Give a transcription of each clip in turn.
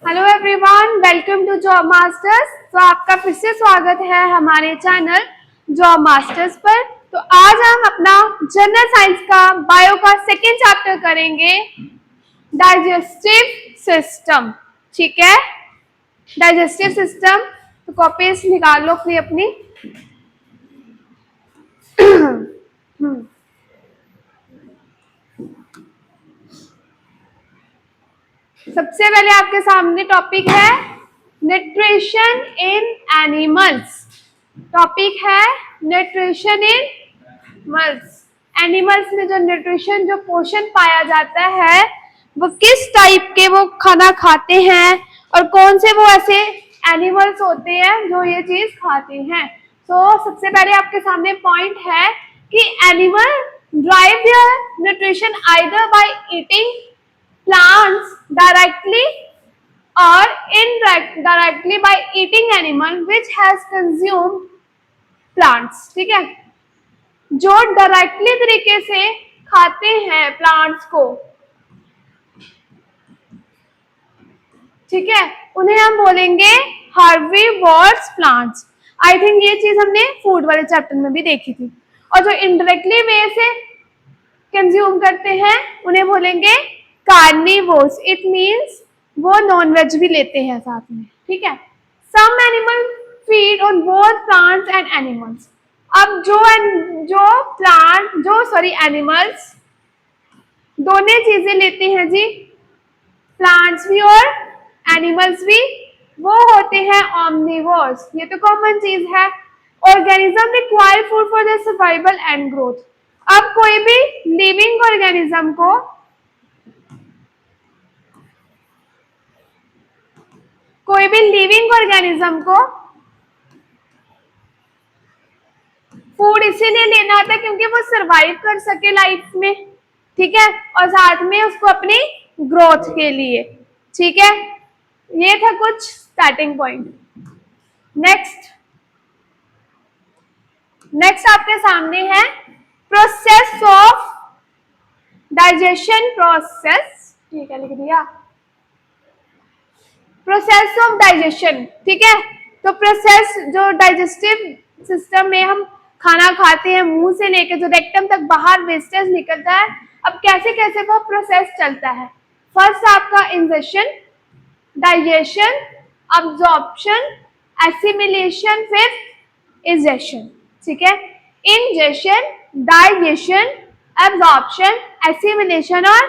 Hello everyone, welcome to job masters. तो आपका फिर से स्वागत है हमारे चैनल जॉब मास्टर्स पर। तो आज हम अपना जनरल साइंस का बायो का सेकेंड चैप्टर करेंगे, डाइजेस्टिव सिस्टम। ठीक है, डाइजेस्टिव सिस्टम। तो कॉपीज निकाल लो अपनी अपनी। सबसे पहले आपके सामने टॉपिक है न्यूट्रिशन इन एनिमल्स। टॉपिक है न्यूट्रिशन इन एनिमल्स। एनिमल्स में जो न्यूट्रिशन, जो पोषण पाया जाता है, वो किस टाइप के वो खाना खाते हैं और कौन से वो ऐसे एनिमल्स होते हैं जो ये चीज खाते हैं। तो सबसे पहले आपके सामने पॉइंट है कि animal drive their nutrition either by eating plants directly or indirectly by eating animal which has consumed plants। ठीक है, जो डायरेक्टली तरीके से खाते हैं प्लांट्स को, ठीक है, उन्हें हम बोलेंगे हर्बीवोरस प्लांट्स। आई थिंक ये चीज हमने फूड वाले चैप्टर में भी देखी थी। और जो इनडायरेक्टली वे से कंज्यूम करते हैं उन्हें बोलेंगे कार्निवोर्स। इट मीन्स वो नॉनवेज भी लेते हैं साथ में। ठीक है, some animal feed on both plants and animals. अब एनिमल्स दोनों चीजें लेते हैं जी, प्लांट्स भी और एनिमल्स भी, वो होते हैं ऑमनिवोर्स। ये तो कॉमन चीज है। Organism require food for the survival and growth. अब कोई भी लिविंग ऑर्गेनिज्म को फूड इसीलिए लेना होता है क्योंकि वो सरवाइव कर सके लाइफ में। ठीक है, और साथ में उसको अपनी ग्रोथ के लिए। ठीक है, ये था कुछ स्टार्टिंग पॉइंट। नेक्स्ट आपके सामने है प्रोसेस ऑफ डाइजेशन प्रोसेस। ठीक है, लिख दिया प्रोसेस ऑफ डाइजेशन। ठीक है, तो प्रोसेस जो डाइजेस्टिव सिस्टम में हम खाना खाते हैं, मुंह से लेकर जो रेक्टम तक बाहर वेस्टेज निकलता है, अब कैसे कैसे वो प्रोसेस चलता है। फर्स्ट आपका इंजेशन, डाइजेशन, अब्जॉर्प्शन, एसिमिलेशन, फिर इजेशन। ठीक है, इंजेशन, डाइजेशन, एब्जॉर्प्शन, एसिमिलेशन और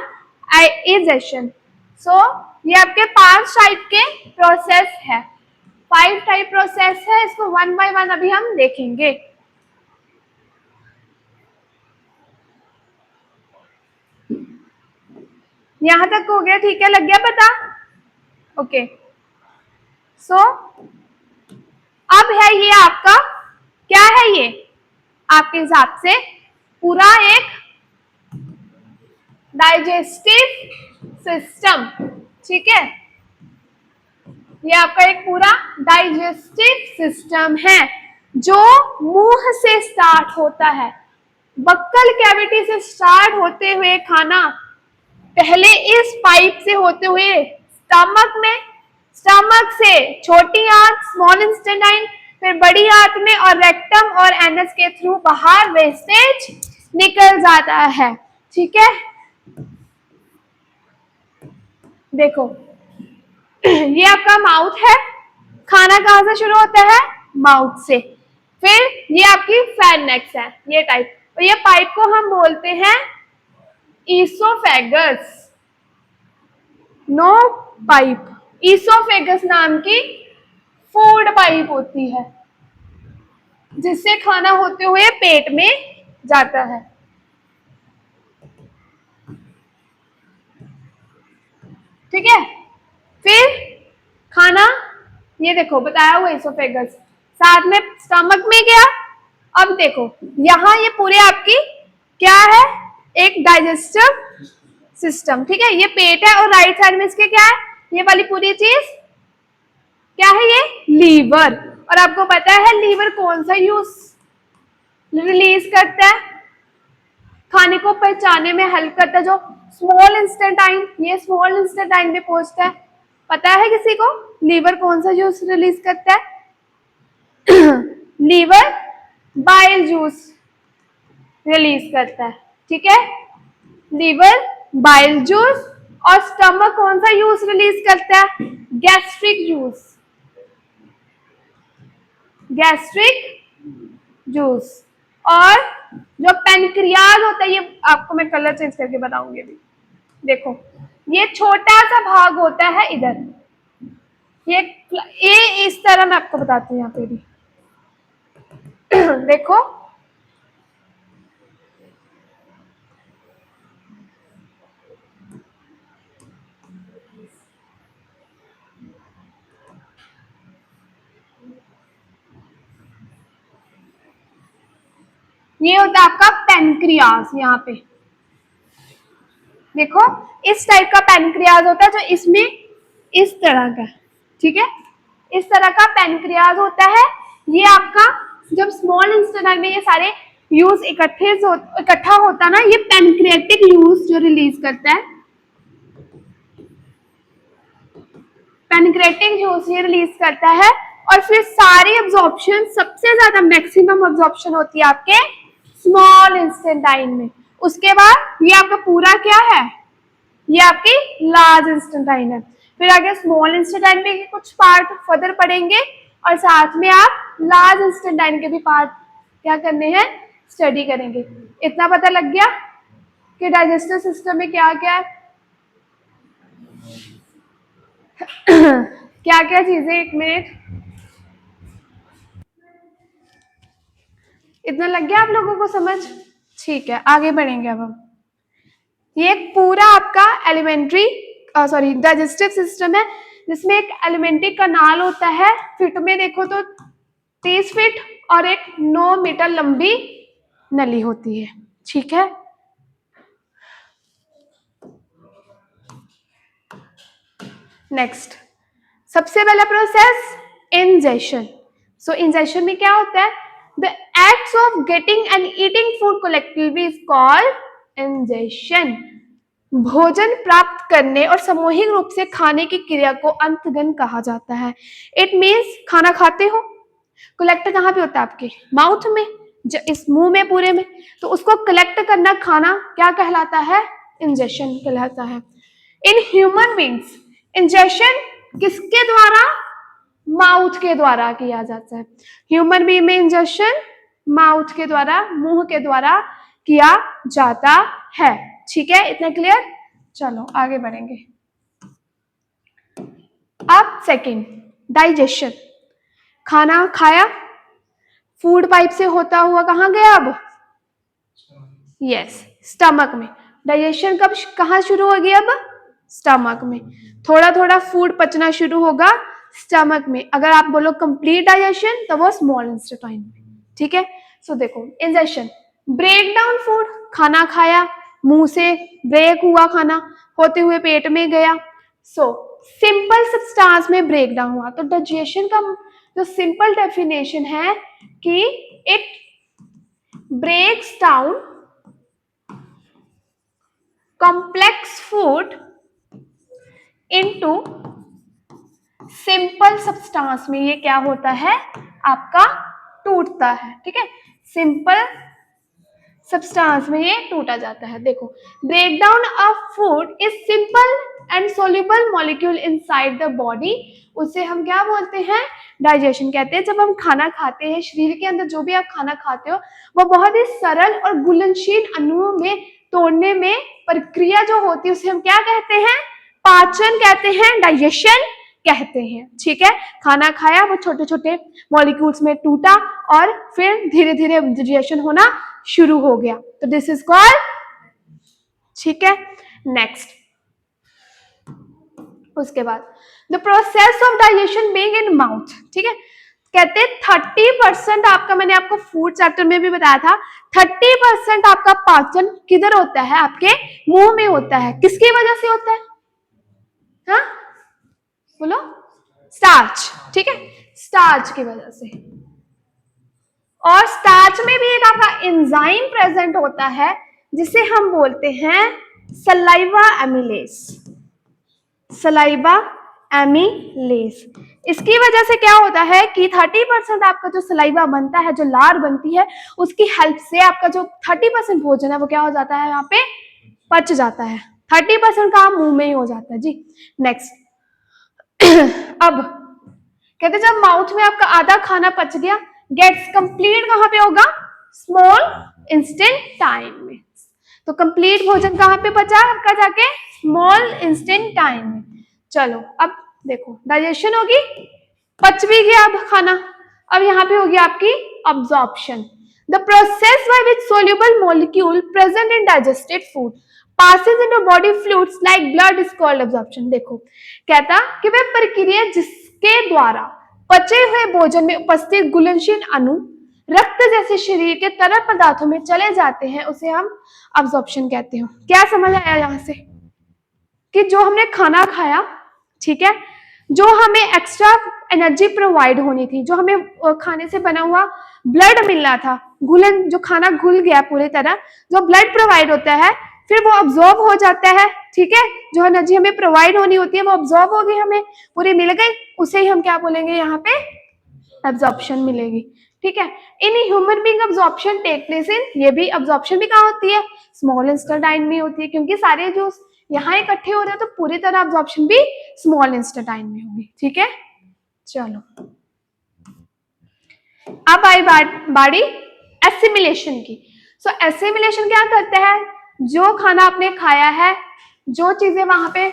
इजेशन। सो ये आपके 5 टाइप के प्रोसेस है, 5 टाइप प्रोसेस है। इसको वन बाय वन अभी हम देखेंगे। यहां तक हो गया? ठीक है, लग गया पता? ओके, सो अब है ये आपका, क्या है ये आपके हिसाब से पूरा एक डाइजेस्टिव सिस्टम। ठीक है, ये आपका एक पूरा डाइजेस्टिव सिस्टम है जो मुंह से स्टार्ट होता है। बक्कल कैविटी से स्टार्ट होते हुए खाना पहले इस पाइप से होते हुए स्टमक में, स्टमक से छोटी आंत स्मॉल इंटेस्टाइन, फिर बड़ी आंत में और रेक्टम और एनस के थ्रू बाहर वेस्टेज निकल जाता है। ठीक है, देखो ये आपका माउथ है। खाना कहां से शुरू होता है? माउथ से। फिर ये आपकी फेरनेक्स है, ये टाइप, और ये पाइप को हम बोलते हैं ईसोफेगस। नो पाइप, ईसोफेगस नाम की फूड पाइप होती है जिससे खाना होते हुए पेट में जाता है। ठीक है, फिर खाना, ये देखो बताया हुआ ईसोफेगस, साथ में स्टमक में गया। अब देखो यहां ये पूरे आपकी क्या है, एक डाइजेस्टिव सिस्टम। ठीक है, ये पेट है और राइट साइड में इसके क्या है, ये वाली पूरी चीज क्या है, ये लीवर। और आपको पता है लीवर कौन सा यूज रिलीज करता है, खाने को पहचाने में हेल्प करता है, जो स्मॉल इंस्टेंटाइन, ये स्मॉल इंस्टेंटाइन में पहुंचता है। पता है किसी को लीवर कौन सा जूस रिलीज करता है? लीवर बाइल जूस रिलीज करता है, ठीक है, लीवर बाइल जूस। और स्टमक कौन सा जूस रिलीज करता है? Gastric juice, gastric juice. और जो पेनक्रियाज होता है, ये आपको मैं कलर चेंज करके बताऊंगी अभी। देखो ये छोटा सा भाग होता है इधर, ये इस तरह मैं आपको बताती हूँ यहाँ पे भी। देखो ये होता है आपका पेनक्रियाज, यहाँ पे देखो इस टाइप का पेनक्रियाज होता है जो इसमें इस तरह का, ठीक है, इस तरह का पेनक्रियाज होता है। ये आपका जब स्मॉल इंटेस्टाइन में ये सारे यूज इकट्ठा होता है ना, ये पेनक्रियाटिक यूज जो रिलीज करता है, पेनक्रियाटिक जूस ये रिलीज करता है। और फिर सारी अब्जॉर्प्शन, सबसे ज्यादा मैक्सिमम अब्जॉर्प्शन होती है आपके स्मॉल इंस्टेंटाइन में। उसके बाद ये आपका पूरा क्या है, ये आपकी लार्ज इंस्टेंटाइन है। फिर आगे स्मॉल इंस्टेंटाइन में कुछ पार्ट फर्दर पढ़ेंगे और साथ में आप लार्ज इंस्टेंटाइन के भी पार्ट क्या करने हैं, स्टडी करेंगे। इतना पता लग गया कि डाइजेस्टिव सिस्टम में क्या क्या है, क्या क्या चीजें। एक मिनट, इतना लग गया आप लोगों को समझ? ठीक है, आगे बढ़ेंगे अब हम। ये पूरा आपका एलिमेंट्री डाइजेस्टिव सिस्टम है, जिसमें एक एलिमेंट्री कनाल होता है। फिट में देखो तो 30 फीट और एक 9 मीटर लंबी नली होती है, ठीक है। नेक्स्ट, सबसे पहला प्रोसेस इंजेशन। सो इंजेशन में क्या होता है? The acts of getting and eating food collectively is called ingestion. भोजन प्राप्त करने और सामूहिक रूप से खाने की क्रिया को अंतगन कहा जाता है। इट मीन्स खाना खाते हो, कलेक्ट कहाँ पे होता है? आपके माउथ में, इस मुंह में पूरे में, तो उसको कलेक्ट करना खाना क्या कहलाता है? इंजेशन कहलाता है। इन ह्यूमन बींग्स इंजेशन किसके द्वारा? माउथ के द्वारा किया जाता है। ह्यूमन बींग में इंजेशन माउथ के द्वारा, मुंह के द्वारा किया जाता है, ठीक है। इतना क्लियर? चलो आगे बढ़ेंगे। अब सेकंड, डाइजेशन। खाना खाया, फूड पाइप से होता हुआ कहाँ गया? अब यस, स्टमक में। डाइजेशन कब कहाँ शुरू होगी? अब स्टमक में। थोड़ा थोड़ा फूड पचना शुरू होगा स्टमक में। अगर आप बोलो कंप्लीट डाइजेशन तो वो स्मॉल इंटेस्टाइन में, ठीक है। सो देखो इंजेशन, ब्रेक डाउन फूड, खाना खाया, मुंह से ब्रेक हुआ खाना, होते हुए पेट में गया। सो सिंपल सब्सटेंस में ब्रेक डाउन हुआ। तो डाइजेशन का जो सिंपल डेफिनेशन है कि it breaks down complex food into simple substance में। ये क्या होता है? आपका टूटता है, ठीक है। सिंपल सब्सटेंस में ये टूटा जाता है। देखो, break down of food is simple and soluble molecule inside the body. उसे हम क्या बोलते हैं? डाइजेशन कहते हैं। जब हम खाना खाते हैं, शरीर के अंदर जो भी आप खाना खाते हो वो बहुत ही सरल और घुलनशील अणुओं में तोड़ने में प्रक्रिया जो होती है उसे हम क्या कहते हैं? पाचन कहते हैं, डाइजेशन कहते हैं, ठीक है। खाना खाया, वो छोटे छोटे मॉलिक्यूल्स में टूटा और फिर धीरे धीरे डाइजेशन होना शुरू हो गया, तो दिस इज कॉल्ड, ठीक है। नेक्स्ट, उसके बाद the process of digestion being in mouth, ठीक है। कहते हैं 30% आपका, मैंने आपको फूड चैप्टर में भी बताया था, 30% आपका पाचन किधर होता है? आपके मुंह में होता है। किसकी वजह से होता है? हाँ बोलो, स्टार्च, ठीक है, स्टार्च की वजह से। और स्टार्च में भी एक आपका एंजाइम प्रेजेंट होता है जिसे हम बोलते हैं सलाइवा एमिलेज। Saliva amylase. इसकी वजह से क्या होता है कि 30% आपका जो सलाइवा बनता है, जो लार बनती है, उसकी हेल्प से आपका जो 30% भोजन है वो क्या हो जाता है, यहाँ पे पच जाता है। 30% काम मुंह में ही हो जाता है जी। नेक्स्ट अब कहते जब माउथ में आपका आधा खाना पच गया, गेट्स कंप्लीट कहां पे होगा, स्मॉल इंस्टेंट टाइम में। तो कंप्लीट भोजन कहां पे पचा आपका, जाके स्मॉल इंस्टेंट टाइम में। चलो अब देखो डाइजेशन होगी, पच भी गया अब खाना। अब यहाँ पे होगी आपकी absorption. The process by which soluble molecule present in digested food passes into body fluids like blood is called absorption। देखो कहता कि वह प्रक्रिया जिसके द्वारा पचे हुए भोजन में उपस्थित घुलनशील अणु रक्त जैसे शरीर के तरल पदार्थों में चले जाते हैं, उसे हम अब्जॉर्प्शन कहते हैं। क्या समझ आया यहाँ से कि जो हमने खाना खाया, ठीक है, जो हमें एक्स्ट्रा एनर्जी प्रोवाइड होनी थी, जो हमें खाने से बना हुआ ब्लड मिलना था, घुलन, जो खाना घुल गया पूरी तरह, जो ब्लड प्रोवाइड होता है फिर वो अब्जॉर्ब हो जाता है, ठीक है, जो एनर्जी हमें प्रोवाइड होनी होती है वो अब्जॉर्ब हो गई, हमें पूरी मिल गई, उसे ही हम क्या बोलेंगे, यहाँ पे अब्जॉर्प्शन मिलेगी। ठीक है, in human being absorption take place in, ये भी अब्जॉर्प्शन भी कहाँ होती है, स्मॉल इंस्टेंटाइन में होती है, क्योंकि सारे जो यहाँ इकट्ठे हो रहे हैं तो पूरी तरह अब्जॉर्प्शन भी स्मॉल इंस्टेंटाइन में होगी। ठीक है, चलो अब आई बारी एसिमिलेशन की। सो एसिमिलेशन क्या करते हैं, जो खाना आपने खाया है, जो चीजें वहां पे,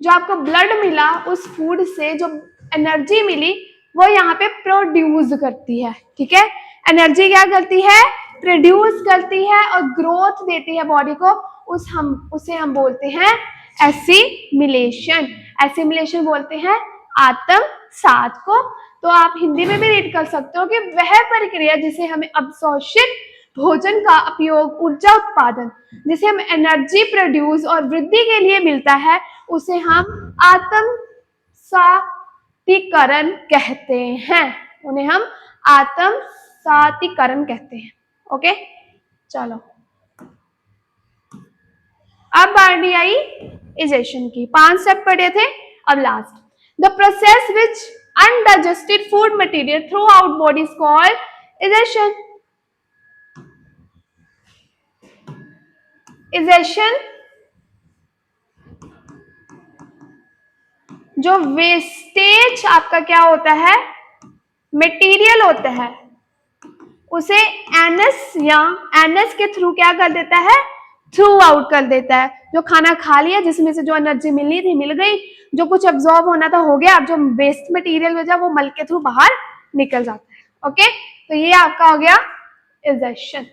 जो आपको ब्लड मिला, उस फूड से जो एनर्जी मिली वो यहाँ पे प्रोड्यूस करती है। ठीक है, एनर्जी क्या करती है, प्रोड्यूस करती है और ग्रोथ देती है बॉडी को, उसे हम बोलते हैं एसिमिलेशन। एसिमिलेशन बोलते हैं आत्मसात को। तो आप हिंदी में भी रीड कर सकते हो कि वह प्रक्रिया जिसे हमें अब्सॉर्प्शन, भोजन का उपयोग, ऊर्जा उत्पादन, जिसे हम एनर्जी प्रोड्यूस और वृद्धि के लिए मिलता है, उसे हम आत्मसातीकरण कहते हैं। उन्हें हम आत्मसातीकरण कहते हैं। ओके, चलो अब बारी आई इजेशन की। 5 स्टेप पढ़े थे, अब last. The process which undigested food material through out body is called egestion. Egestion जो वेस्टेज आपका क्या होता है, मटेरियल होता है, उसे एनस या एनस के थ्रू क्या कर देता है, थ्रू आउट कर देता है। जो खाना खा लिया, जिसमें से जो एनर्जी मिलनी थी मिल गई, जो कुछ एब्जॉर्ब होना था हो गया, अब जो वेस्ट मटेरियल बचा वो मल के थ्रू बाहर निकल जाता है। ओके, तो ये आपका हो गया इजेशन,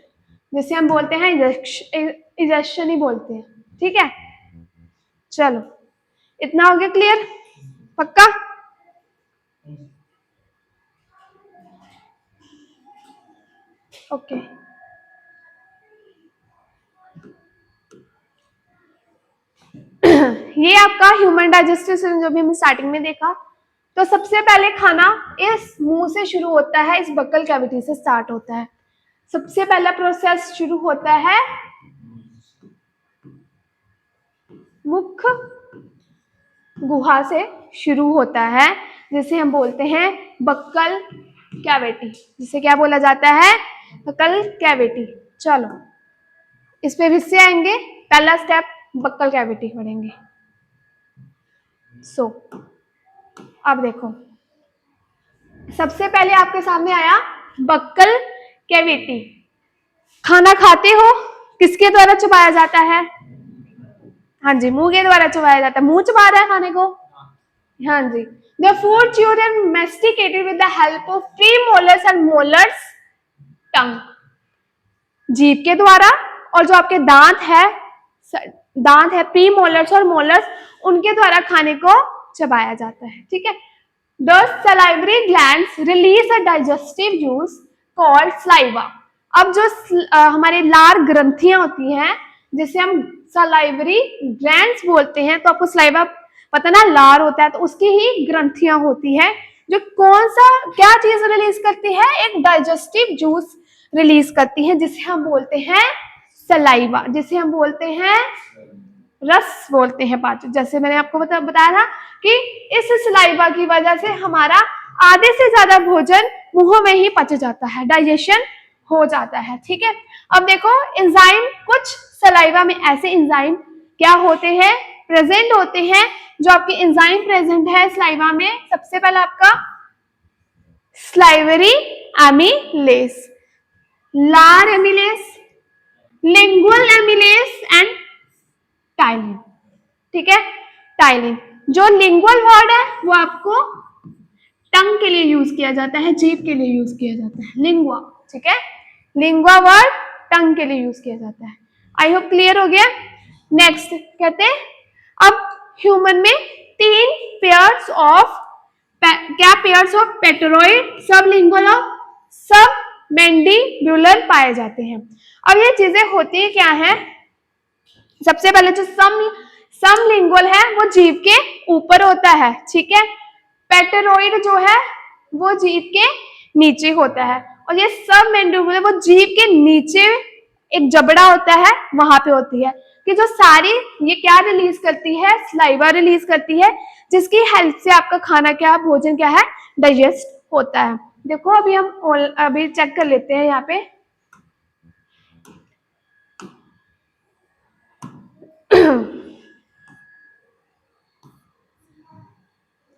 जिसे हम बोलते हैं इजेशन ही बोलते हैं। ठीक है, चलो इतना हो गया क्लियर, पक्का। ओके, ये आपका ह्यूमन डाइजेस्टिव सिस्टम जो भी हमने स्टार्टिंग में देखा। तो सबसे पहले खाना इस मुंह से शुरू होता है, इस बक्कल कैविटी से स्टार्ट होता है। सबसे पहला प्रोसेस शुरू होता है मुख गुहा से शुरू होता है, जिसे हम बोलते हैं बक्कल कैविटी, जिसे क्या बोला जाता है, बक्कल कैविटी। चलो इस पे हिस्से आएंगे, पहला स्टेप बक्कल कैविटी पढ़ेंगे। सो अब देखो, सबसे पहले आपके सामने आया बक्कल कैविटी। खाना खाते हो, किसके द्वारा चबाया जाता है, हाँ जी, मुंह के द्वारा चबाया जाता है। मुंह चबा रहा है खाने को, हाँ जी। The food chewed and masticated with the help of premolars and molars tongue, जीभ के द्वारा, और जो आपके दांत है प्रीमोलर्स और मोलर्स, उनके द्वारा खाने को चबाया जाता है। ठीक है, The salivary glands release a digestive juice called saliva। अब जो हमारे लार ग्रंथियां होती हैं, जिसे हम सलाइवरी ग्लैंड्स बोलते हैं, तो आपको सलाइवा पता ना, लार होता है, तो उसकी ही ग्रंथियां होती है, जो कौन सा क्या चीज रिलीज करती है, एक डाइजेस्टिव जूस रिलीज करती है, जिसे हम बोलते हैं सलाइवा, जिसे हम बोलते हैं रस बोलते हैं पाचन। जैसे मैंने आपको बताया था कि इस सलाइवा की वजह से हमारा आधे से ज्यादा भोजन मुंह में ही पच जाता है, डाइजेशन हो जाता है। ठीक है, अब देखो एंजाइम, कुछ सलाइवा में ऐसे एंजाइम क्या होते हैं, प्रेजेंट होते हैं। जो आपके एंजाइम प्रेजेंट है सलाइवा में, सबसे पहला आपका स्लाइवरी एमिलेस, लार amylase, lingual amylase and ptyalin. ठीक है, टाइलिन। जो लिंगुअल वर्ड है वो आपको टंग के लिए यूज किया जाता है, जीभ के लिए यूज किया जाता है, लिंगुआ। ठीक है, लिंगुआ वर्ड टंग के लिए यूज किया जाता है। आई होप क्लियर हो गया। नेक्स्ट कहते हैं अब ह्यूमन में 3 पेयर्स ऑफ, क्या पेयर्स ऑफ पेटरोइड, सबलिंगुअल और सब मैंडिब्यूलर पाए जाते हैं। अब ये चीजें होती है क्या है, सबसे पहले जो समलिंगुअल है वो जीभ के ऊपर होता है। ठीक है, पेटेरोइड जो है वो जीभ के नीचे होता है, और ये सब मैंडिबुलर वो जीभ के नीचे एक जबड़ा होता है वहां पे होती है, कि जो सारी ये क्या रिलीज करती है, स्लाइवा रिलीज करती है, जिसकी हेल्प से आपका खाना क्या है, भोजन क्या है, डाइजेस्ट होता है। देखो अभी हम अभी चेक कर लेते हैं यहाँ पे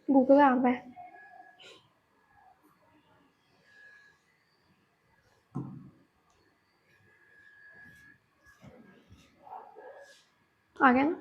गूगल यहाँ पे आ गया ना।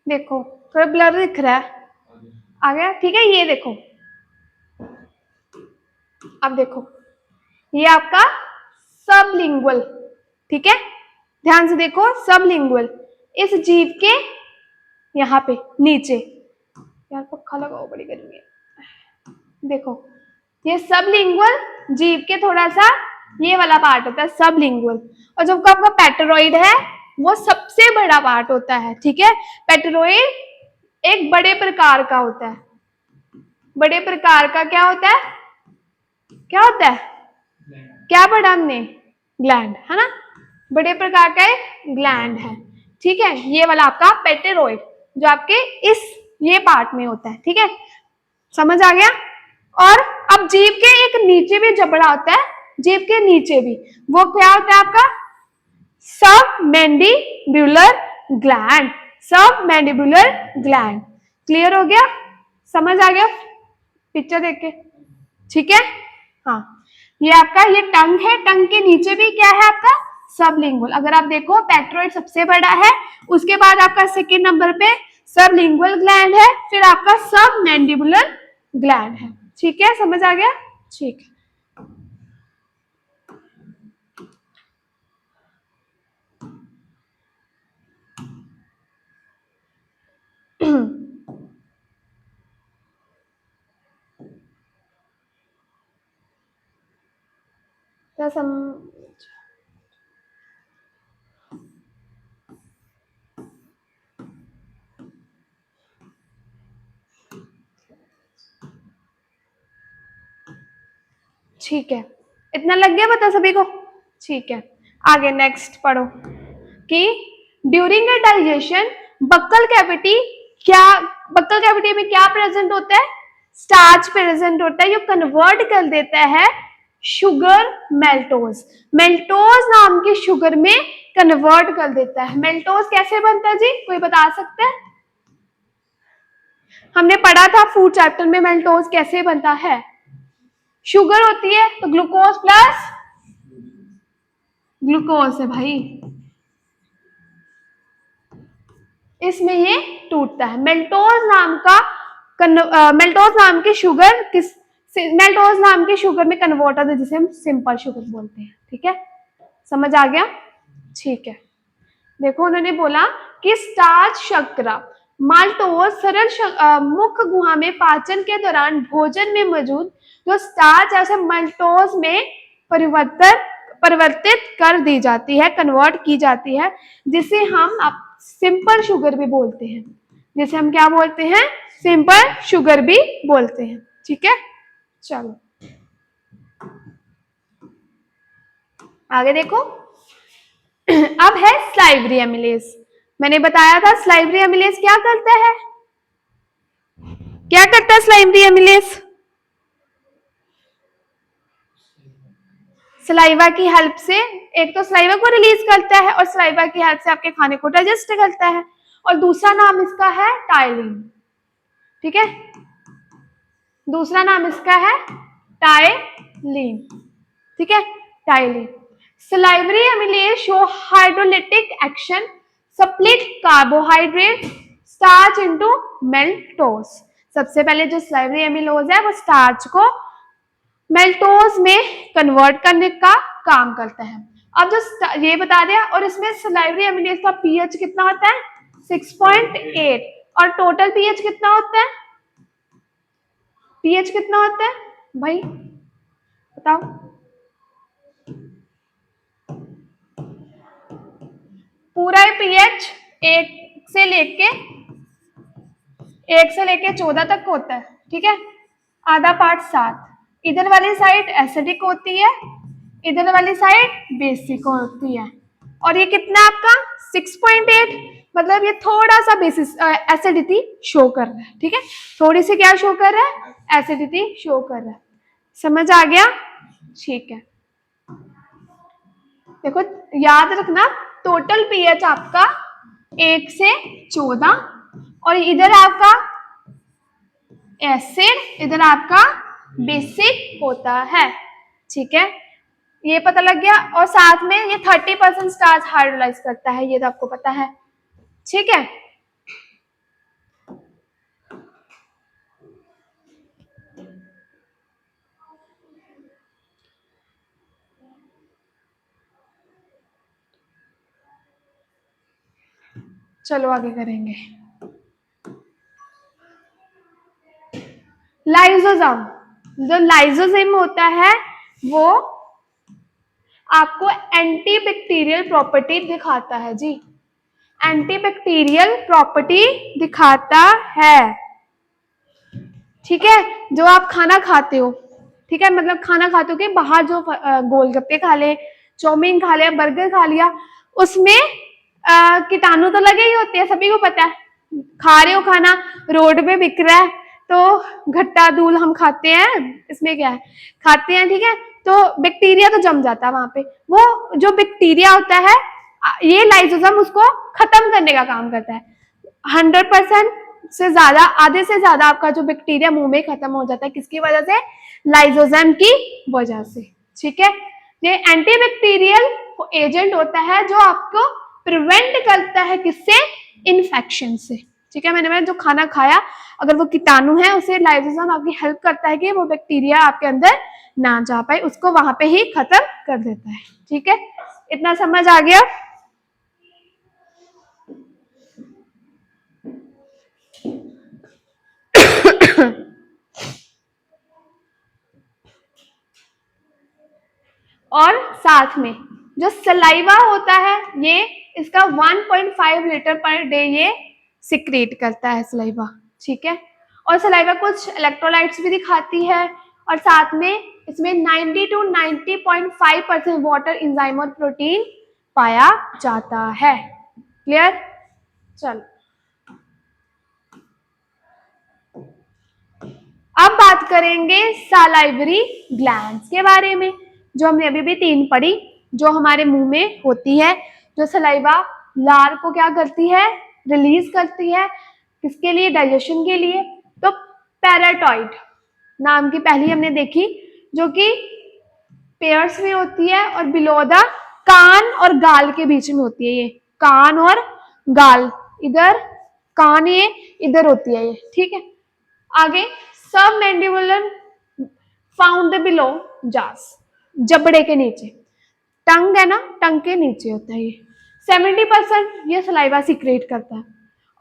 देखो थोड़ा ब्लर दिख रहा है, आ गया। ठीक है, ये देखो, अब देखो ये आपका सबलिंगुअल। ठीक है, ध्यान से देखो, सबलिंगुअल इस जीभ के यहाँ पे नीचे, यार पक्का लगाओ बड़ी गर्मी है। देखो ये सबलिंगुअल जीभ के थोड़ा सा ये वाला पार्ट होता है सबलिंगुअल, और जो आपका पेटरोइड है वो सबसे बड़ा पार्ट होता है। ठीक है, पेटरोइड एक बड़े प्रकार का होता है, बड़े प्रकार का क्या होता है, क्या होता है, क्या पढ़ा हमने, ग्लैंड है ना, बड़े प्रकार का एक ग्लैंड है। ठीक है, ये वाला आपका पेटेरोइड जो आपके इस ये पार्ट में होता है। ठीक है, समझ आ गया। और अब जीभ के एक नीचे भी जबड़ा होता है, जीभ के नीचे भी, वो क्या होता है आपका सब मैंडिब्यूलर ग्लैंड, सब मैंडिब्यूलर ग्लैंड। क्लियर हो गया, समझ आ गया पिक्चर देख के। ठीक है, हाँ ये आपका ये टंग है, टंग के नीचे भी क्या है आपका सबलिंगुअल। अगर आप देखो पेट्रोइड सबसे बड़ा है, उसके बाद आपका सेकेंड नंबर पे सबलिंगुअल ग्लैंड है, फिर आपका सब मैंडिबुलर ग्लैंड है। ठीक है, समझ आ गया। ठीक है, तो ठीक है, इतना लग गया पता सभी को। ठीक है, आगे नेक्स्ट पढ़ो कि during a digestion buccal cavity, क्या बक्कल कैविटी में क्या प्रेजेंट होता है, स्टार्च प्रेजेंट होता है, जो कन्वर्ट कर देता है शुगर मेल्टोज, मेल्टोज नाम की शुगर में कन्वर्ट कर देता है। मेल्टोज कैसे बनता है जी, कोई बता सकता है, हमने पढ़ा था फूड चैप्टर में मेल्टोज कैसे बनता है, शुगर होती है तो ग्लूकोज प्लस ग्लूकोज है भाई, इसमें ये टूटता है। मेल्टोज नाम का मेल्टोज नाम के शुगर मेल्टोज नाम के शुगर में कन्वर्ट होता है, जिसे हम सिंपल शुगर बोलते हैं। ठीक है, समझ आ गया? ठीक है, देखो उन्होंने बोला कि स्टार्च शर्करा माल्टोज सरल मुख्य गुहा में पाचन के दौरान भोजन में मौजूद जो स्टार्च है उसे माल्टोज में परिवर्तित कर दी जाती है, कन्वर्ट की जाती है, जिसे हम सिंपल शुगर भी बोलते हैं। जिसे हम क्या बोलते हैं? सिंपल शुगर भी बोलते हैं। ठीक है, चलो आगे देखो। अब है स्लाइवरी एमिलेज। मैंने बताया था स्लाइवरी एमिलेज क्या करता है? क्या करता है स्लाइवरी एमिलेज? सलाइवा की हेल्प से एक तो सलाइवा को रिलीज करता है और सलाइवा की हेल्प से आपके खाने को डाइजेस्ट करता है, और दूसरा नाम इसका है टाइलिन। ठीक है, दूसरा नाम इसका है टाइलिन। ठीक है, ptyalin. Salivary amylase show hydrolytic action, split carbohydrate starch into maltose. सबसे पहले जो सलाइवरी एमिलोज है वो स्टार्च को मेल्टोज में कन्वर्ट करने का काम करता है। अब जो ये बता दिया, और इसमें सलाइवरी एमिलेज का पीएच कितना होता है? 6.8। और टोटल पीएच कितना होता है? पीएच कितना होता है भाई बताओ? पूरा पीएच 1 से लेके 14 तक होता है। ठीक है, आधा पार्ट 7। इधर वाली साइड एसिडिक होती है, इधर वाली साइड बेसिक होती है। और ये कितना आपका 6.8, मतलब ये थोड़ा सा बेसिस एसिडिटी शो कर रहा है। ठीक है, थोड़ी सी क्या शो कर रहा है? एसिडिटी शो कर रहा है। समझ आ गया? ठीक है, देखो याद रखना टोटल पीएच आपका 1 से 14, और इधर आपका एसिड, इधर आपका बेसिक होता है। ठीक है, ये पता लग गया। और साथ में ये 30% स्टार्च हाइड्रोलाइज करता है, ये तो आपको पता है। ठीक है, चलो आगे करेंगे। लाइसोसोम, जो लाइसोसोम होता है वो आपको एंटीबैक्टीरियल प्रॉपर्टी दिखाता है जी, एंटीबैक्टीरियल प्रॉपर्टी दिखाता है। ठीक है, जो आप खाना खाते हो, ठीक है, मतलब खाना खाते हो कि बाहर जो गोलगप्पे खा ले, चाउमीन खा लिया, बर्गर खा लिया, उसमें कीटाणु तो लगे ही होते हैं, सभी को पता है। खा रहे हो खाना, रोड पे बिक रहा है तो घट्टा धूल हम खाते हैं, इसमें क्या है, खाते हैं। ठीक है, तो बैक्टीरिया तो जम जाता है वहां पे। वो जो बैक्टीरिया होता है, ये लाइसोसोम उसको खत्म करने का काम करता है। 100% से ज्यादा, आधे से ज्यादा आपका जो बैक्टीरिया मुंह में खत्म हो जाता है, किसकी वजह से? लाइसोसोम की वजह से। ठीक है, ये एंटीबैक्टीरियल एजेंट होता है जो आपको प्रिवेंट करता है किससे? इन्फेक्शन से। ठीक है, मैंने जो खाना खाया अगर वो कीटाणु है, उसे लाइसोसोम आपकी हेल्प करता है कि वो बैक्टीरिया आपके अंदर ना जा पाए, उसको वहां पे ही खत्म कर देता है। ठीक है, इतना समझ आ गया? और साथ में जो सलाइवा होता है, ये इसका 1.5 लीटर पर डे ये सिक्रेट करता है सलाइवा। ठीक है, और सलाइवा कुछ इलेक्ट्रोलाइट्स भी दिखाती है, और साथ में इसमें 90 to 90.5% वाटर, एंजाइम और प्रोटीन पाया जाता है। क्लियर? चलो अब बात करेंगे सलाइवरी ग्लैंड्स के बारे में, जो हमने अभी भी 3 पढ़ी, जो हमारे मुंह में होती है, जो सलाइवा लार को क्या करती है? रिलीज करती है। किसके लिए? डाइजेशन के लिए। तो पैराटॉइड नाम की पहली हमने देखी, जो कि पेयर्स में होती है और बिलो द कान और गाल के बीच में होती है। ये कान और गाल, इधर कान ये इधर होती है ये, ठीक है। आगे सब मैंडिबुलर फाउंड बिलो जास, जबड़े के नीचे, टंग है ना, टंग के नीचे होता है ये। 70% ये सलाइवा सिक्रेट करता है।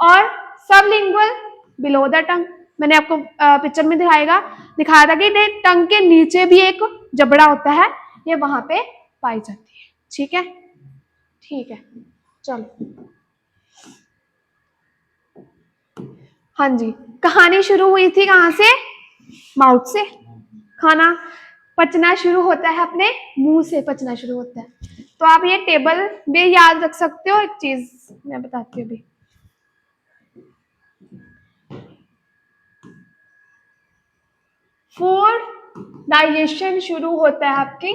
और सबलिंगुअल बिलो द टंग, मैंने आपको पिक्चर में दिखाया था कि टंग के नीचे भी एक जबड़ा होता है, ये वहां पे पाई जाती है, ठीक है। ठीक है, चलो। हाँ जी, कहानी शुरू हुई थी कहाँ से? माउथ से। खाना पचना शुरू होता है अपने मुंह से, पचना शुरू होता है। तो आप ये टेबल भी याद रख सकते हो। एक चीज मैं बताती हूँ अभी, फूड डाइजेशन शुरू होता है आपकी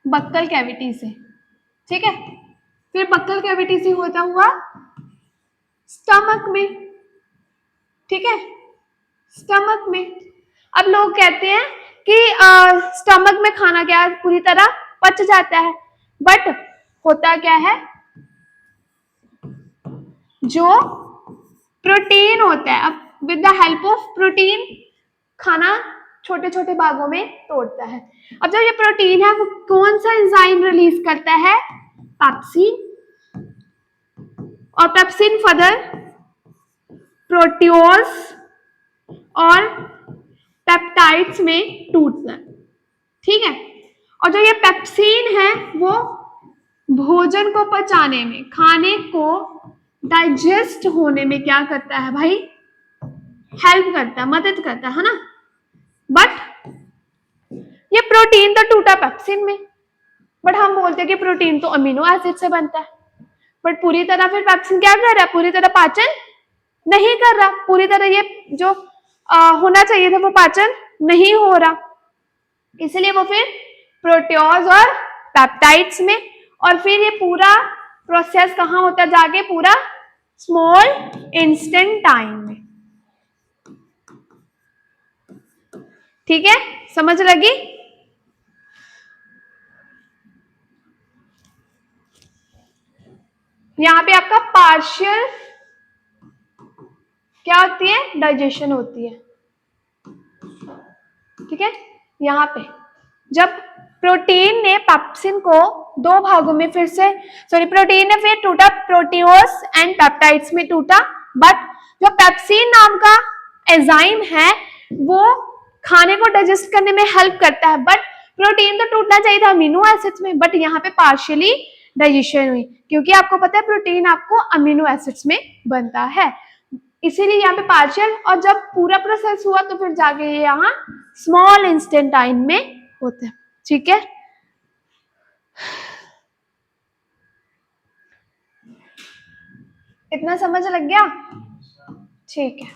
बक्कल कैविटी से, ठीक है। फिर बक्कल कैविटी से होता हुआ स्टमक में, ठीक है, स्टमक में। अब लोग कहते हैं कि स्टमक में खाना क्या पूरी तरह पच जाता है, बट होता क्या है, जो प्रोटीन होता है, अब with the help of protein खाना छोटे छोटे भागों में तोड़ता है। अब जो ये प्रोटीन है वो कौन सा एंजाइम रिलीज करता है? पेप्सिन। और पेप्सिन फर्दर प्रोटियोज और पेप्टाइड्स में टूटता है, ठीक है। और जो ये पेप्सिन है वो भोजन को पचाने में, खाने को डाइजेस्ट होने में क्या करता है भाई? हेल्प करता है, मदद करता है ना। बट ये प्रोटीन तो टूटा पेप्सिन में, बट हम बोलते हैं कि प्रोटीन तो अमीनो एसिड से बनता है। बट पूरी तरह फिर पेप्सिन क्या कर रहा है? पूरी तरह पाचन नहीं कर रहा, पूरी तरह ये जो होना चाहिए था वो पाचन नहीं हो रहा, इसलिए वो फिर प्रोटियोज और पेप्टाइड्स में। और फिर ये पूरा प्रोसेस कहाँ होता जाके? पूरा स्मॉल इंस्टेंटाइन में, ठीक है। समझ लगी? यहाँ पे आपका पार्शियल क्या होती है? डाइजेशन होती है, ठीक है। यहाँ पे जब प्रोटीन ने पेप्सिन को दो भागों में फिर से, सॉरी, प्रोटीन ने फिर टूटा, प्रोटियोस एंड पेप्टाइड्स में टूटा, बट जो पेप्सिन नाम का एंजाइम है वो खाने को डाइजेस्ट करने में हेल्प करता है। बट प्रोटीन तो टूटना चाहिए था अमीनो एसिड्स में, बट यहाँ पे पार्शियली डाइजेशन हुई, क्योंकि आपको पता है प्रोटीन आपको अमीनो एसिड्स में बनता है, इसीलिए यहाँ पे पार्शियल। और जब पूरा प्रोसेस हुआ तो फिर जाके ये यहाँ स्मॉल इंस्टेंटाइन में होता है, ठीक है। इतना समझ लग गया? ठीक है।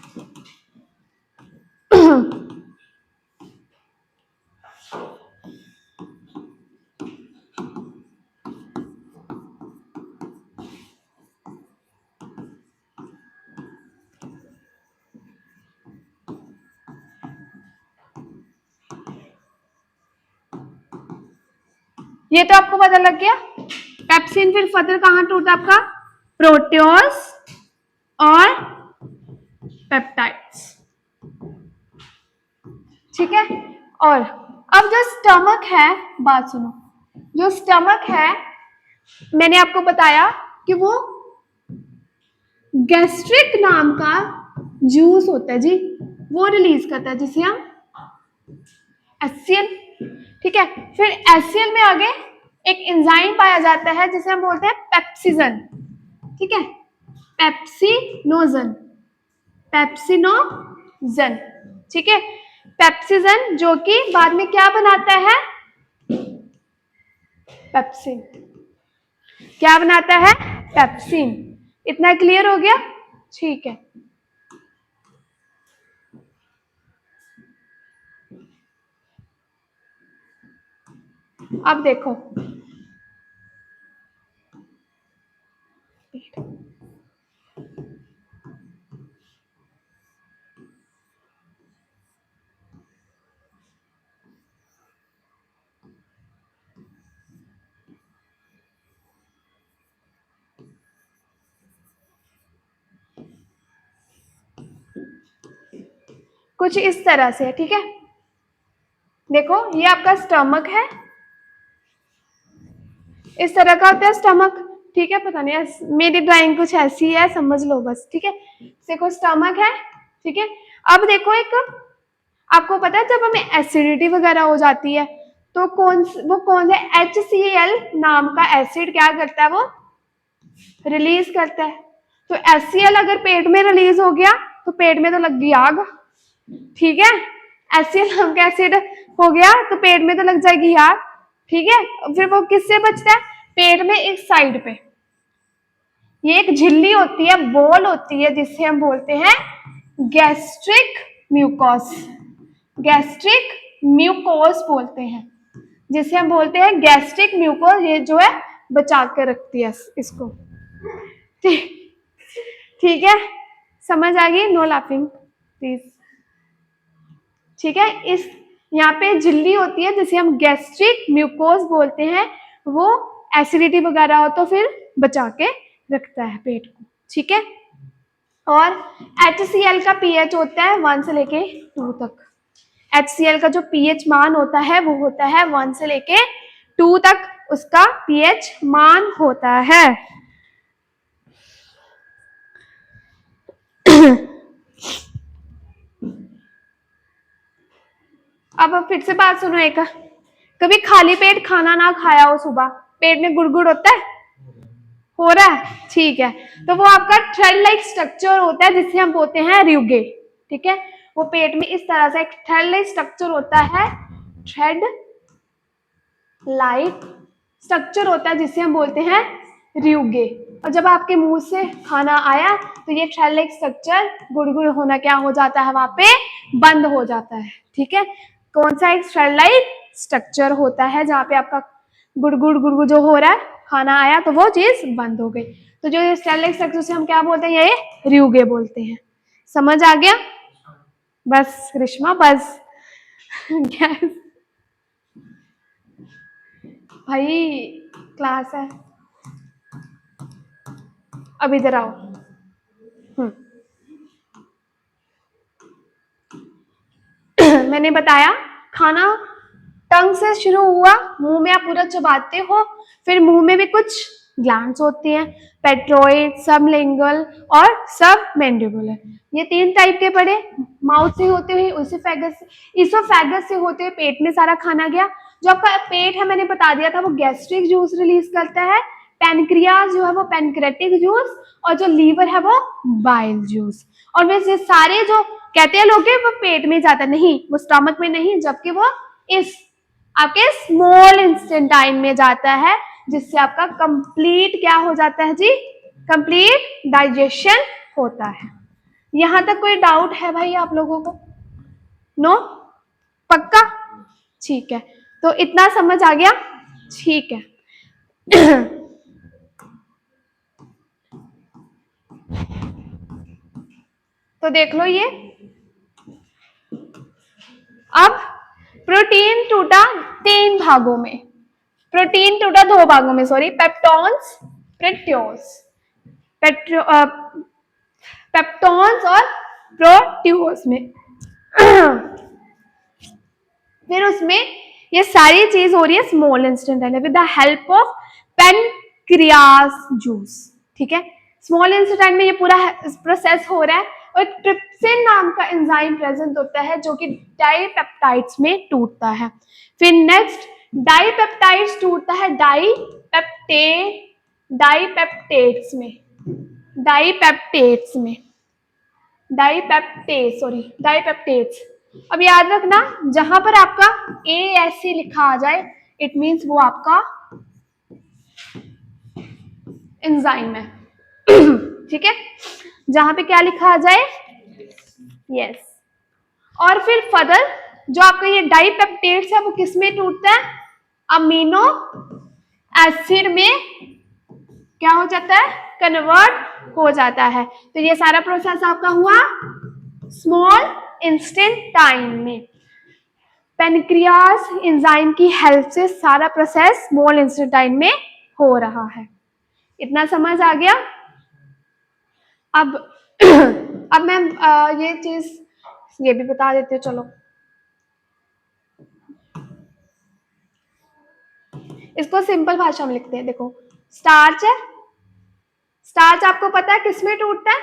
ये तो आपको पता लग गया। पेप्सिन फिर फर्दर कहाँ टूटा आपका? प्रोटियोस और पेप्टाइड्स, ठीक है। और अब जो स्टमक है, बात सुनो, जो स्टमक है मैंने आपको बताया कि वो गैस्ट्रिक नाम का जूस होता है जी, वो रिलीज करता है जिसे हम एचसीएल, ठीक है। फिर एचसीएल में आगे एक एंजाइम पाया जाता है जिसे हम बोलते हैं पेप्सिजन, ठीक है, पेप्सिनोजन, पेप्सिनोजन, ठीक है। पेप्सिजन जो कि बाद में क्या बनाता है? पेप्सिन। क्या बनाता है? पेप्सिन। इतना क्लियर हो गया? ठीक है। अब देखो, कुछ इस तरह से है, ठीक है। देखो ये आपका स्टमक है, इस तरह का होता है स्टमक, ठीक है। पता नहीं मेरी ड्राइंग कुछ ऐसी है, समझ लो बस, ठीक है। देखो स्टमक है, ठीक है। अब देखो एक, आपको पता है जब हमें एसिडिटी वगैरह हो जाती है तो वो कौन सा HCl नाम का एसिड क्या करता है, वो रिलीज करता है। तो HCl अगर पेट में रिलीज हो गया तो पेट में तो लग गई आग, ठीक है। HCl नाम का एसिड हो गया तो पेट में तो लग जाएगी आग, ठीक है। फिर वो किससे बचता है, पेट में एक साइड पे ये एक झिल्ली होती है, बॉल होती है, जिससे हम बोलते हैं गैस्ट्रिक म्यूकोस, गैस्ट्रिक म्यूकोस बोलते हैं, जिसे हम बोलते हैं गैस्ट्रिक म्यूकोस। ये जो है बचा के रखती है इसको, ठीक है। समझ आ गई, नो लाफिंग प्लीज, ठीक है। इस यहाँ पे झिल्ली होती है जिसे हम गैस्ट्रिक म्यूकोस बोलते हैं, वो एसिडिटी वगैरह हो तो फिर बचा के रखता है पेट को, ठीक है। और HCl का pH होता है 1 से लेके 2 तक। HCl का जो pH मान होता है वो होता है 1 से लेके 2 तक, उसका pH मान होता है। अब फिर से बात सुनो एक, कभी खाली पेट खाना ना खाया हो, सुबह पेट में गुड़गुड़ होता है, हो रहा है, ठीक है। तो वो आपका थ्रेड लाइक स्ट्रक्चर होता है जिसे हम बोलते हैं रियुगे, ठीक है। वो पेट में इस तरह से एक थ्रेड लाइक स्ट्रक्चर होता है, थ्रेड लाइक स्ट्रक्चर होता है जिसे हम बोलते हैं रियुगे। और जब आपके मुंह से खाना आया तो ये थ्रेड लाइक स्ट्रक्चर गुड़गुड़ होना क्या हो जाता है, वहां पे बंद हो जाता है, ठीक है। कौन सा एक थ्रेड लाइक स्ट्रक्चर होता है जहाँ पे आपका गुड़गुड़ गुड़गुड़ जो हो रहा है, खाना आया तो वो चीज बंद हो गई। तो जो थ्रेड लाइक स्ट्रक्चर से हम क्या बोलते हैं, ये रियुगे बोलते हैं। समझ आ गया, बस ग्रीष्मा बस। यस भाई, क्लास है, अब इधर आओ। मैंने बताया खाना टंग से शुरू हुआ, मुंह में आप पूरा चबाते हो, फिर मुंह में भी कुछ ग्लैंड्स होती हैं, पेट्रोइड, सबलिंगुअल और सबमैंडिबुलर। ये 3 टाइप के पड़े, माउथ से होते हुए इसोफेगस से होते हुए पेट में सारा खाना गया। जो आपका पेट है मैंने बता दिया था वो गैस्ट्रिक जूस रिलीज करता है, पैनक्रियाज जो है वो पैनक्रेटिक जूस, और जो लीवर है वो बाइल जूस। और वैसे सारे जो कहते हैं लोग वो पेट में जाता नहीं, वो स्टमक में नहीं, जबकि वो इस आपके स्मॉल इंटेस्टाइन में जाता है, जिससे आपका कंप्लीट क्या हो जाता है जी, कंप्लीट डाइजेशन होता है। यहां तक कोई डाउट है भाई आप लोगों को? नो, पक्का, ठीक है। तो इतना समझ आ गया, ठीक है। तो देख लो ये, अब प्रोटीन टूटा 3 भागों में, प्रोटीन टूटा 2 भागों में, सॉरी, पेप्टॉन्स, प्रोट्योस, पेप्टॉन्स और प्रोट्यूस में। फिर उसमें ये सारी चीज हो रही है small intestine with the help of pancreas juice, ठीक है। स्मॉल इंटेस्टाइन में ये पूरा प्रोसेस हो रहा है, और ट्रिप्सिन नाम का एंजाइम प्रेजेंट होता है जो कि डाइपेप्टाइड्स में टूटता है। फिर नेक्स्ट डाइपेप्टाइड्स टूटता है डाइपेप्टेट्स में, डाइपेप्टेट्स। अब याद रखना जहां पर आपका ASC लिखा आ जाए इट मींस वो आपका एंजाइम है, ठीक है। जहां पे क्या लिखा आ जाए, यस। और फिर फर्दर जो आपका ये डाइपेप्टेट्स है वो किस में टूटता है, अमीनो एसिड में क्या हो जाता है, कन्वर्ट हो जाता है। तो ये सारा प्रोसेस आपका हुआ स्मॉल इंटेस्टाइन में, पेनक्रियास एंजाइम की हेल्प से सारा प्रोसेस स्मॉल इंटेस्टाइन में हो रहा है। इतना समझ आ गया? अब मैं ये चीज ये भी बता देती हूँ, चलो। इसको सिंपल भाषा में लिखते हैं, देखो स्टार्च है, स्टार्च आपको पता है किस में टूटता है?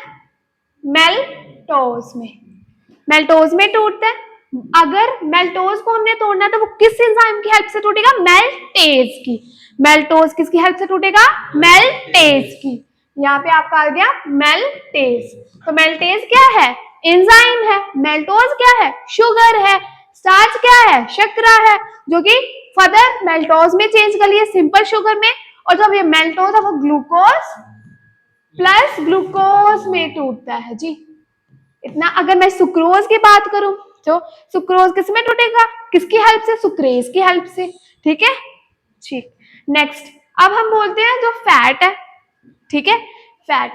मेल्टोज में, मेल्टोज में टूटता है। अगर मेल्टोज को हमने तोड़ना है तो वो किस एंजाइम की हेल्प से टूटेगा? मेल्टेज की। मेल्टोज किसकी हेल्प से टूटेगा? मेल्टेज की। यहाँ पे आपका आ गया मेल्टेज। तो मेल्टेज क्या है? एंजाइम है। मेल्टोज क्या है? शुगर है। स्टार्च क्या है? शर्करा है, जो कि फर्दर मेल्टोज में चेंज कर लिए सिंपल शुगर में, और जब ये मेल्टोज है वो ग्लूकोज प्लस ग्लूकोज में टूटता है जी। इतना। अगर मैं सुक्रोज की बात करूं तो सुक्रोज किस में टूटेगा? किसकी हेल्प से? सुक्रेज की हेल्प से। ठीक है, ठीक। नेक्स्ट, अब हम बोलते हैं जो फैट है, ठीक है, फैट।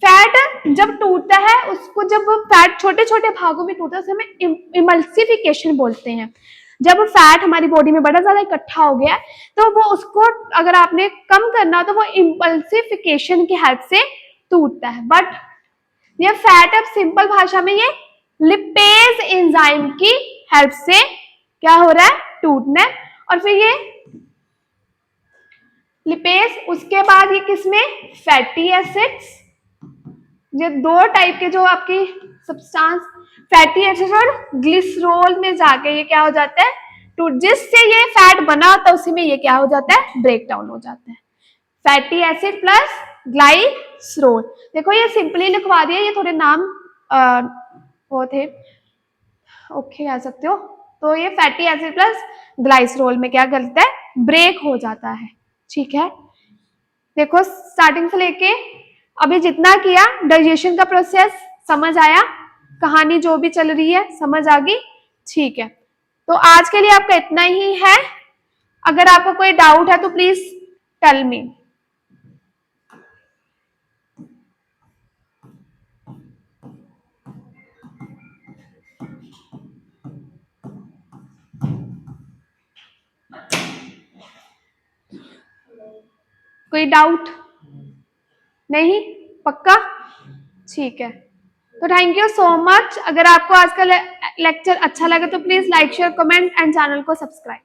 फैट जब टूटता है, उसको जब फैट छोटे छोटे भागों में टूटता है उसे हमें इमल्सिफिकेशन बोलते हैं। जब फैट हमारी बॉडी में बड़ा ज्यादा इकट्ठा हो गया तो वो उसको अगर आपने कम करना तो वो इम्पल्सिफिकेशन की हेल्प से टूटता है। बट ये फैट अब सिंपल भाषा में ये लिपेज एंजाइम की हेल्प से क्या हो रहा है? टूटना है। और फिर ये लिपेज, उसके बाद ये किसमें? Fatty acids. ये दो टाइप के जो आपकी सब्सटेंस फैटी एसिड और ग्लिसरॉल में जाके ये क्या हो जाता है? तो जिससे ये फैट बना होता है उसी में ये क्या हो जाता है? ब्रेक डाउन हो जाता है। Fatty acid plus glycerol. देखो ये सिंपली लिखवा दिया, ये थोड़े नाम वो थे, ओके कह सकते हो। तो ये फैटी एसिड प्लस ग्लाइसरोल में क्या करता है? ब्रेक हो जाता है। ठीक है, देखो स्टार्टिंग से लेके अभी जितना किया, डाइजेशन का प्रोसेस समझ आया, कहानी जो भी चल रही है समझ आ गई। ठीक है, तो आज के लिए आपका इतना ही है। अगर आपको कोई डाउट है तो प्लीज टेल मी। कोई डाउट नहीं? पक्का? ठीक है, तो थैंक यू सो मच। अगर आपको आज का लेक्चर अच्छा लगे तो please like share comment and channel को सब्सक्राइब।